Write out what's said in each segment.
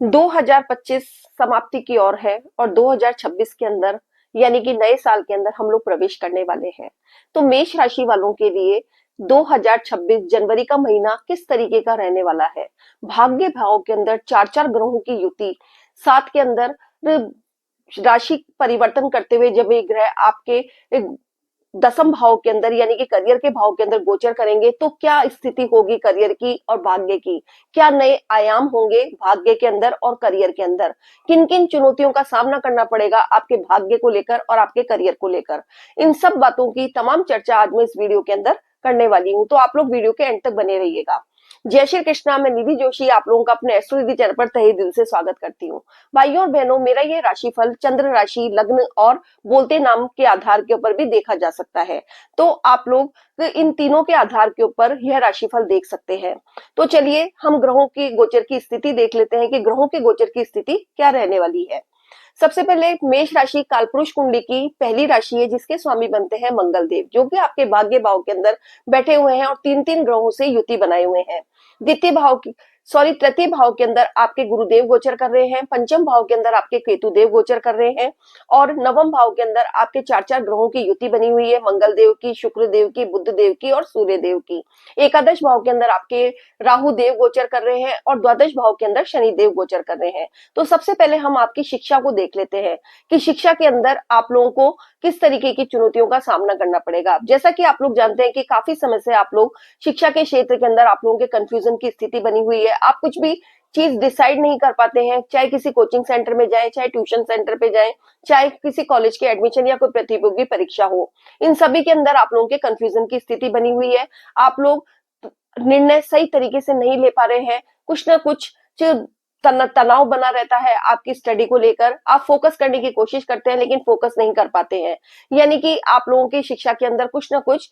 2025 समाप्ति की ओर है और 2026 के अंदर यानी कि नए साल के अंदर हम लोग प्रवेश करने वाले हैं। तो मेष राशि वालों के लिए 2026 जनवरी का महीना किस तरीके का रहने वाला है। भाग्य भाव के अंदर चार चार ग्रहों की युति, साथ के अंदर राशि परिवर्तन करते हुए जब ये ग्रह आपके दसम भाव के अंदर यानी कि करियर के भाव के अंदर गोचर करेंगे तो क्या स्थिति होगी करियर की और भाग्य की। क्या नए आयाम होंगे भाग्य के अंदर और करियर के अंदर। किन किन चुनौतियों का सामना करना पड़ेगा आपके भाग्य को लेकर और आपके करियर को लेकर। इन सब बातों की तमाम चर्चा आज मैं इस वीडियो के अंदर करने वाली हूँ, तो आप लोग वीडियो के एंड तक बने रहिएगा। जय श्री कृष्णा, मैं निधि जोशी आप लोगों का अपने एस्ट्रो निधि चैनल पर तहे दिल से स्वागत करती हूँ। भाइयों और बहनों, मेरा ये राशिफल चंद्र राशि, लग्न और बोलते नाम के आधार के ऊपर भी देखा जा सकता है। तो आप लोग इन तीनों के आधार के ऊपर यह राशिफल देख सकते हैं। तो चलिए हम ग्रहों की गोचर की स्थिति देख लेते हैं कि ग्रहों के गोचर की स्थिति क्या रहने वाली है। सबसे पहले मेष राशि कालपुरुष कुंडली की पहली राशि है, जिसके स्वामी बनते हैं मंगल देव, जो कि आपके भाग्य भाव के अंदर बैठे हुए हैं और तीन तीन ग्रहों से युति बनाए हुए हैं। द्वितीय भाव की तृतीय भाव के अंदर आपके गुरुदेव गोचर कर रहे हैं, पंचम भाव के अंदर आपके केतु देव गोचर कर रहे हैं और नवम भाव के अंदर आपके चार चार ग्रहों की युति बनी हुई है, मंगल देव की, शुक्र देव की, बुध देव की और सूर्य देव की। एकादश भाव के अंदर आपके राहु देव गोचर कर रहे हैं और द्वादश भाव के अंदर शनि देव गोचर कर रहे हैं। तो सबसे पहले हम आपकी शिक्षा को देख लेते हैं कि शिक्षा के अंदर आप लोगों को किस तरीके की चुनौतियों का सामना करना पड़ेगा। जैसा कि आप लोग जानते हैं कि काफी समय से आप लोग शिक्षा के क्षेत्र के अंदर आप लोगों के कंफ्यूजन की स्थिति बनी हुई है। आप कुछ भी चीज डिसाइड नहीं कर पाते हैं, चाहे किसी कोचिंग सेंटर में जाएं, चाहे ट्यूशन सेंटर पे जाएं, चाहे किसी कॉलेज के एडमिशन या कोई प्रतियोगी परीक्षा हो। इन सभी के अंदर आप लोगों के कंफ्यूजन की स्थिति बनी हुई है। आप लोग निर्णय सही तरीके से नहीं ले पा रहे हैं, कुछ ना कुछ तनाव बना रहता है आपकी स्टडी को लेकर। आप फोकस करने की कोशिश करते हैं लेकिन फोकस नहीं कर पाते हैं, यानी कि आप लोगों की शिक्षा के अंदर कुछ ना कुछ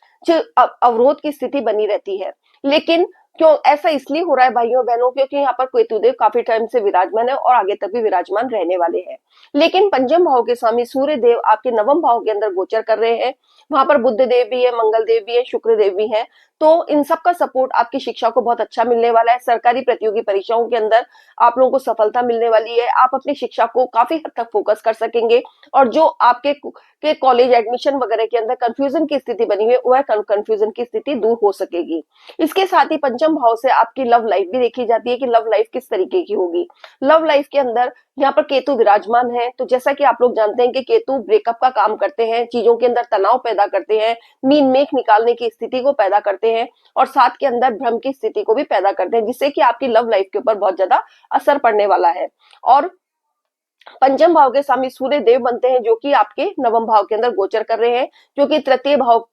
अवरोध की स्थिति बनी रहती है। लेकिन क्यों ऐसा इसलिए हो रहा है भाइयों बहनों, क्योंकि यहाँ पर केतुदेव काफी टाइम से विराजमान है और आगे तक भी विराजमान रहने वाले हैं। लेकिन पंचम भाव के स्वामी सूर्य देव आपके नवम भाव के अंदर गोचर कर रहे हैं। वहां पर बुध देव भी है, मंगल देव भी है, शुक्र देव भी है। तो इन सब का सपोर्ट आपकी शिक्षा को बहुत अच्छा मिलने वाला है। सरकारी प्रतियोगी परीक्षाओं के अंदर आप लोगों को सफलता मिलने वाली है। आप अपनी शिक्षा को काफी हद तक फोकस कर सकेंगे और जो आपके के कॉलेज एडमिशन वगैरह के अंदर कंफ्यूजन की स्थिति बनी हुई है, वह कंफ्यूजन की स्थिति दूर हो सकेगी। इसके साथ ही पंचम भाव से आपकी लव लाइफ भी देखी जाती है कि लव लाइफ किस तरीके की होगी। लव लाइफ के अंदर यहाँ पर केतु विराजमान है, तो जैसा कि आप लोग जानते हैं कि केतु ब्रेकअप का काम करते हैं, चीजों के अंदर तनाव पैदा करते हैं, मीन मेख निकालने की स्थिति को पैदा करते हैं और साथ के अंदर भ्रम की स्थिति को भी पैदा करते हैं, जिससे कि आपकी लव लाइफ के ऊपर बहुत ज्यादा असर पड़ने वाला है। और पंचम भाव के स्वामी सूर्य देव बनते हैं, जो कि आपके नवम भाव के अंदर गोचर कर रहे हैं, जो कि तृतीय भाव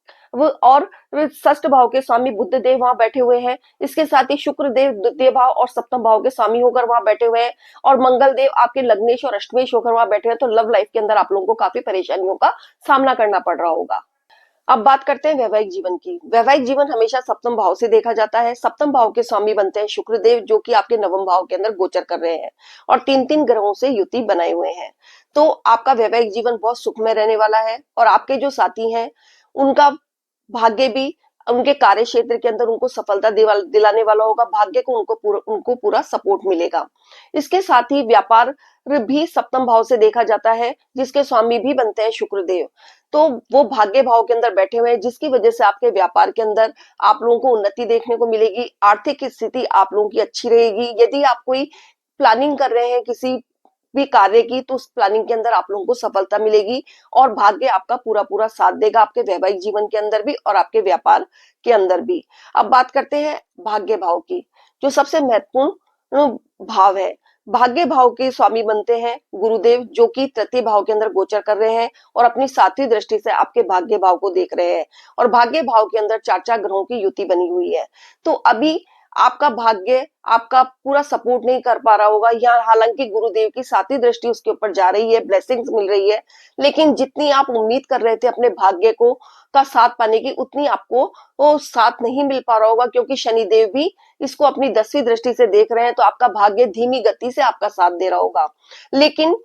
और षष्ठ भाव के स्वामी बुध देव वहां बैठे हुए हैं। इसके साथ ही शुक्र देव द्वितीय भाव और सप्तम भाव के स्वामी होकर वहां बैठे हुए हैं और मंगल देव आपके लग्नेश और अष्टमेश होकर वहां बैठे हुए हैं। तो लव लाइफ के अंदर आप लोगों को काफी परेशानियों का सामना करना पड़ रहा होगा। अब बात करते हैं वैवाहिक जीवन की। वैवाहिक जीवन हमेशा सप्तम भाव से देखा जाता है। सप्तम भाव के स्वामी बनते हैं शुक्रदेव, जो कि आपके नवम भाव के अंदर गोचर कर रहे हैं और तीन तीन ग्रहों से युति बनाए हुए हैं। तो आपका वैवाहिक जीवन बहुत सुखमय रहने वाला है और आपके जो साथी हैं उनका भाग्य भी उनके कार्य क्षेत्र के अंदर उनको सफलता दिलाने वाला होगा। भाग्य को उनको पूरा सपोर्ट मिलेगा। इसके साथ ही व्यापार भी सप्तम भाव से देखा जाता है, जिसके स्वामी भी बनते हैं शुक्रदेव। तो वो भाग्य भाव के अंदर बैठे हुए हैं, जिसकी वजह से आपके व्यापार के अंदर आप लोगों को उन्नति देखने को मिलेगी। आर्थिक स्थिति आप लोगों की अच्छी रहेगी। यदि आप कोई प्लानिंग कर रहे हैं किसी भी कार्य की, तो उस प्लानिंग के अंदर आप लोगों को सफलता मिलेगी और भाग्य आपका पूरा पूरा साथ देगा, आपके वैवाहिक जीवन के अंदर भी और आपके व्यापार के अंदर भी। अब बात करते हैं भाग्य भाव की, जो सबसे महत्वपूर्ण भाव है। भाग्य भाव के स्वामी बनते हैं गुरुदेव, जो कि तृतीय भाव के अंदर गोचर कर रहे हैं और अपनी सातवीं दृष्टि से आपके भाग्य भाव को देख रहे हैं और भाग्य भाव के अंदर चार चार ग्रहों की युति बनी हुई है। तो अभी आपका भाग्य आपका पूरा सपोर्ट नहीं कर पा रहा होगा। यहाँ हालांकि गुरुदेव की सातवीं दृष्टि उसके ऊपर जा रही है, ब्लेसिंग्स मिल रही है, लेकिन जितनी आप उम्मीद कर रहे थे अपने भाग्य को का साथ पाने की, उतनी आपको वो साथ नहीं मिल पा रहा होगा, क्योंकि शनिदेव भी इसको अपनी 10वीं दृष्टि से देख रहे हैं। तो आपका भाग्य धीमी गति से आपका साथ दे रहा होगा। लेकिन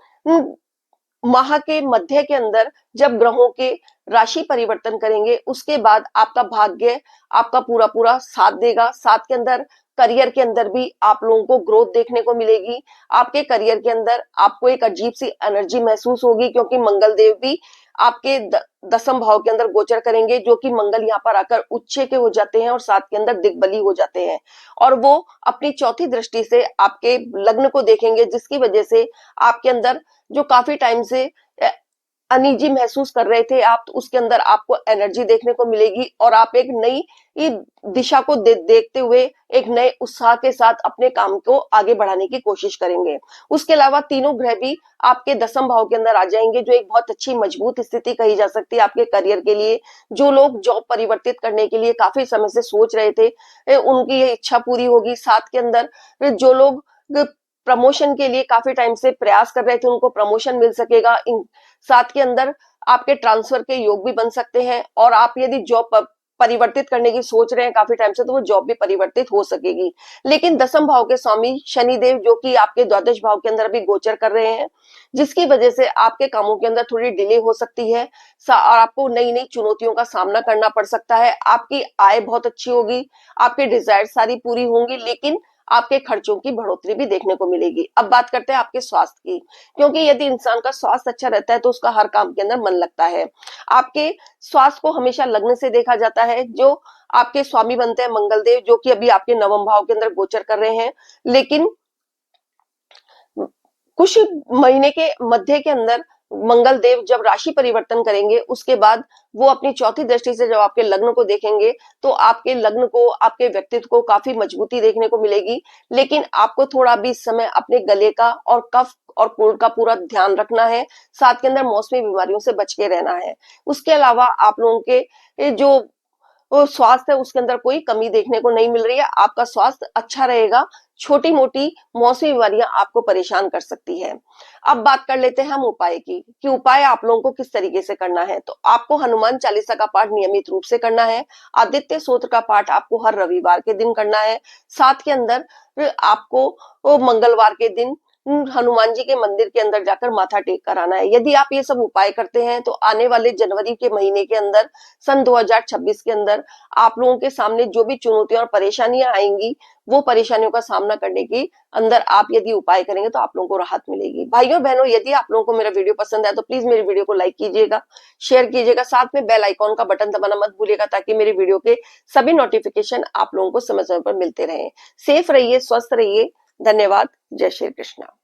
माह के मध्य के अंदर जब ग्रहों के राशि परिवर्तन करेंगे, उसके बाद आपका भाग्य आपका पूरा पूरा साथ देगा। साथ के अंदर करियर के अंदर भी आप लोगों को ग्रोथ देखने को मिलेगी। आपके करियर के अंदर आपको एक अजीब सी एनर्जी महसूस होगी, क्योंकि मंगल देव भी आपके दसम भाव के अंदर गोचर करेंगे, जो कि मंगल यहाँ पर आकर उच्च के हो जाते हैं और साथ के अंदर दिग्बली हो जाते हैं, और वो अपनी चौथी दृष्टि से आपके लग्न को देखेंगे, जिसकी वजह से आपके अंदर जो काफी टाइम से अनईजी महसूस कर रहे थे आप, तो उसके अंदर आपको एनर्जी देखने को मिलेगी और आप एक नई दिशा को देखते हुए एक नए उत्साह के साथ अपने काम को आगे बढ़ाने की कोशिश करेंगे। उसके अलावा तीनों ग्रह भी आपके दसम भाव के अंदर आ जाएंगे, जो एक बहुत अच्छी मजबूत स्थिति कही जा सकती है आपके करियर के लिए। जो लोग जॉब परिवर्तित करने के लिए काफी समय से सोच रहे थे, उनकी ये इच्छा पूरी होगी। साथ के अंदर जो लोग प्रमोशन के लिए काफी टाइम से प्रयास कर रहे थे, उनको प्रमोशन मिल सकेगा। साथ के अंदर आपके ट्रांसफर के योग भी बन सकते हैं, और आप यदि जॉब परिवर्तित करने की सोच रहे हैं काफी टाइम से, तो वो जॉब भी परिवर्तित हो सकेगी। लेकिन दसम भाव के स्वामी शनिदेव, जो कि आपके द्वादश भाव के अंदर भी गोचर कर रहे हैं, जिसकी वजह से आपके कामों के अंदर थोड़ी डिले हो सकती है और आपको नई नई चुनौतियों का सामना करना पड़ सकता है। आपकी आय बहुत अच्छी होगी, आपके डिजायर सारी पूरी होंगी, लेकिन आपके खर्चों की बढ़ोतरी भी देखने को मिलेगी। अब बात करते हैं आपके स्वास्थ्य की, क्योंकि यदि इंसान का स्वास्थ्य अच्छा रहता है तो उसका हर काम के अंदर मन लगता है। आपके स्वास्थ्य को हमेशा लग्न से देखा जाता है। जो आपके स्वामी बनते हैं मंगल देव, जो कि अभी आपके नवम भाव के अंदर गोचर कर रहे हैं, लेकिन कुछ महीने के मध्य के अंदर मंगल देव जब राशि परिवर्तन करेंगे, उसके बाद वो अपनी चौथी दृष्टि से जब आपके लग्न को देखेंगे, तो आपके लग्न को, आपके व्यक्तित्व को काफी मजबूती देखने को मिलेगी। लेकिन आपको थोड़ा भी इस समय अपने गले का और कफ और कोल्ड का पूरा ध्यान रखना है। साथ के अंदर मौसमी बीमारियों से बच के रहना है। उसके अलावा आप लोगों के जो स्वास्थ्य है, उसके अंदर कोई कमी देखने को नहीं मिल रही है। आपका स्वास्थ्य अच्छा रहेगा। छोटी मोटी मौसमी बीमारियां आपको परेशान कर सकती है। अब बात कर लेते हैं हम उपाय की, कि उपाय आप लोगों को किस तरीके से करना है। तो आपको हनुमान चालीसा का पाठ नियमित रूप से करना है। आदित्य स्तोत्र का पाठ आपको हर रविवार के दिन करना है। साथ के अंदर आपको मंगलवार के दिन हनुमान जी के मंदिर के अंदर जाकर माथा टेक कर आना है। यदि आप ये सब उपाय करते हैं, तो आने वाले जनवरी के महीने के अंदर, सन 2026 के अंदर, आप लोगों के सामने जो भी चुनौतियां और परेशानियां आएंगी, वो परेशानियों का सामना करने की अंदर आप यदि उपाय करेंगे तो आप लोगों को राहत मिलेगी। भाइयों बहनों, यदि आप लोगों को मेरा वीडियो पसंद आया तो प्लीज मेरे वीडियो को लाइक कीजिएगा, शेयर कीजिएगा, साथ में बेल आइकॉन का बटन दबाना मत भूलिएगा, ताकि मेरे वीडियो के सभी नोटिफिकेशन आप लोगों को समय समय पर मिलते रहे। सेफ रहिए, स्वस्थ रहिए। धन्यवाद। जय श्री कृष्ण।